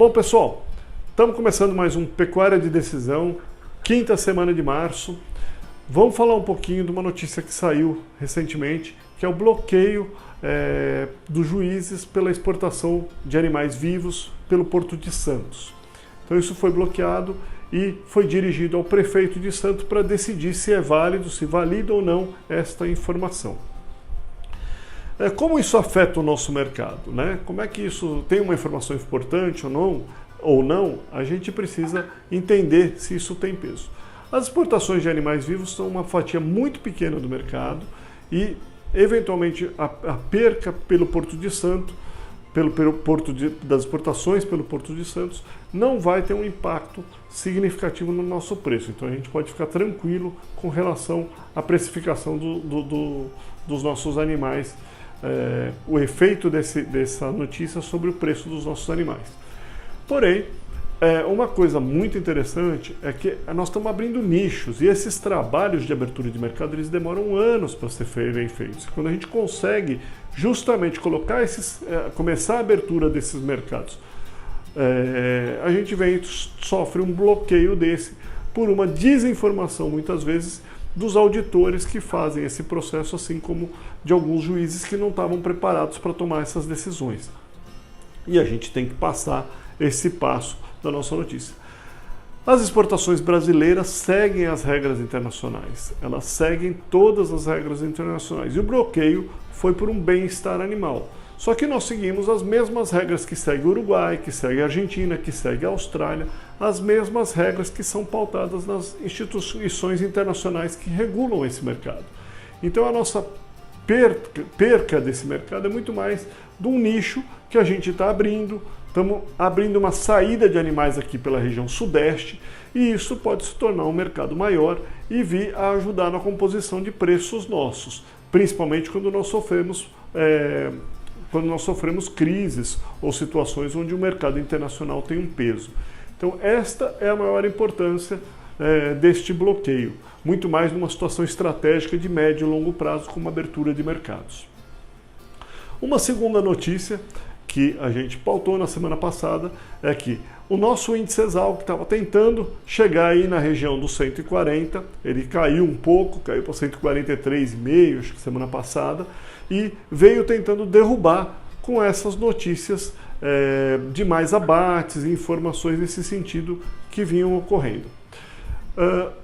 Bom, pessoal, estamos começando mais um Pecuária de Decisão, quinta semana de março. Vamos falar um pouquinho de uma notícia que saiu recentemente, que é o bloqueio dos juízes pela exportação de animais vivos pelo Porto de Santos. Então isso foi bloqueado e foi dirigido ao prefeito de Santos para decidir se é válido, se valida ou não esta informação. Como isso afeta o nosso mercado, né? Como é que isso tem uma informação importante ou não, a gente precisa entender se isso tem peso. As exportações de animais vivos são uma fatia muito pequena do mercado e, eventualmente, a perca pelo Porto de Santos, das exportações pelo Porto de Santos, não vai ter um impacto significativo no nosso preço. Então a gente pode ficar tranquilo com relação à precificação dos nossos animais, o efeito dessa notícia sobre o preço dos nossos animais. Porém, uma coisa muito interessante é que nós estamos abrindo nichos e esses trabalhos de abertura de mercado eles demoram anos para serem feitos. Quando a gente consegue justamente começar a abertura desses mercados, a gente sofre um bloqueio desse por uma desinformação muitas vezes dos auditores que fazem esse processo, assim como de alguns juízes que não estavam preparados para tomar essas decisões. E a gente tem que passar esse passo da nossa notícia. As exportações brasileiras seguem as regras internacionais, elas seguem todas as regras internacionais e o bloqueio foi por um bem-estar animal. Só que nós seguimos as mesmas regras que segue o Uruguai, que segue a Argentina, que segue a Austrália, as mesmas regras que são pautadas nas instituições internacionais que regulam esse mercado. Então a nossa perca desse mercado é muito mais de um nicho que a gente está abrindo. Estamos abrindo uma saída de animais aqui pela região sudeste e isso pode se tornar um mercado maior e vir a ajudar na composição de preços nossos, principalmente quando nós sofremos crises ou situações onde o mercado internacional tem um peso. Então esta é a maior importância deste bloqueio, muito mais numa situação estratégica de médio e longo prazo como abertura de mercados. Uma segunda notícia que a gente pautou na semana passada é que o nosso índice Exal, que estava tentando chegar aí na região dos 140, ele caiu um pouco, caiu para 143,5, acho que semana passada, e veio tentando derrubar com essas notícias de mais abates e informações nesse sentido que vinham ocorrendo.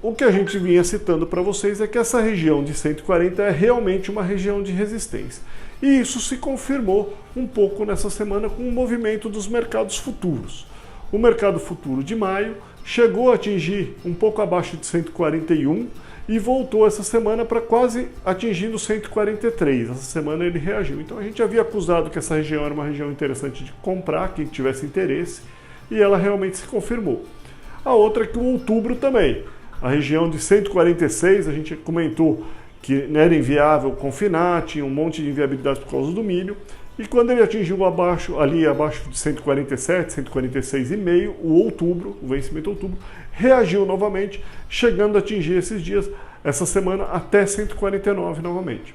O que a gente vinha citando para vocês é que essa região de 140 é realmente uma região de resistência. E isso se confirmou um pouco nessa semana com o movimento dos mercados futuros. O mercado futuro de maio chegou a atingir um pouco abaixo de 141 e voltou essa semana para quase atingindo 143. Essa semana ele reagiu. Então a gente havia acusado que essa região era uma região interessante de comprar, quem tivesse interesse, e ela realmente se confirmou. A outra é que o outubro também. A região de 146, a gente comentou que era inviável confinar, tinha um monte de inviabilidade por causa do milho, e quando ele atingiu abaixo de 147, 146,5, o vencimento outubro, reagiu novamente, chegando a atingir esses dias, essa semana, até 149 novamente.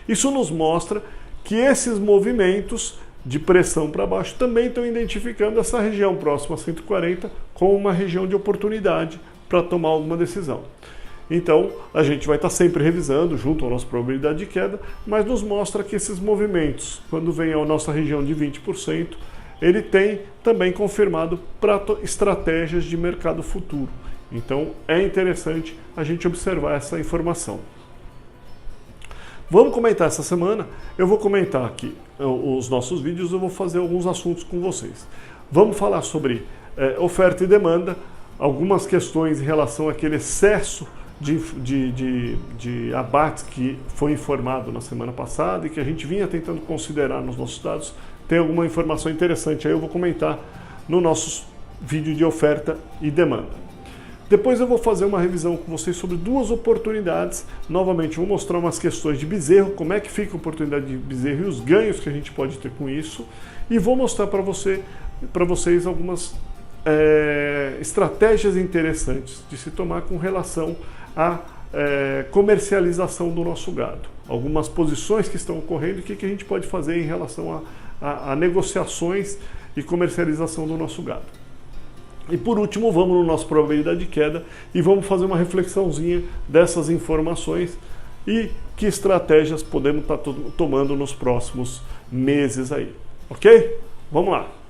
Isso nos mostra que esses movimentos de pressão para baixo também estão identificando essa região próxima a 140 como uma região de oportunidade para tomar alguma decisão. Então, a gente vai estar sempre revisando junto à nossa probabilidade de queda, mas nos mostra que esses movimentos, quando vem à nossa região de 20%, ele tem também confirmado para estratégias de mercado futuro. Então, é interessante a gente observar essa informação. Vamos comentar essa semana, eu vou comentar aqui os nossos vídeos, eu vou fazer alguns assuntos com vocês. Vamos falar sobre oferta e demanda, algumas questões em relação àquele excesso de abates que foi informado na semana passada e que a gente vinha tentando considerar nos nossos dados. Tem alguma informação interessante aí, eu vou comentar no nosso vídeo de oferta e demanda. Depois eu vou fazer uma revisão com vocês sobre duas oportunidades. Novamente, vou mostrar umas questões de bezerro, como é que fica a oportunidade de bezerro e os ganhos que a gente pode ter com isso. E vou mostrar para vocês algumas estratégias interessantes de se tomar com relação à comercialização do nosso gado. Algumas posições que estão ocorrendo e o que a gente pode fazer em relação a negociações e comercialização do nosso gado. E por último, vamos no nosso probabilidade de queda e vamos fazer uma reflexãozinha dessas informações e que estratégias podemos estar tomando nos próximos meses aí, ok? Vamos lá!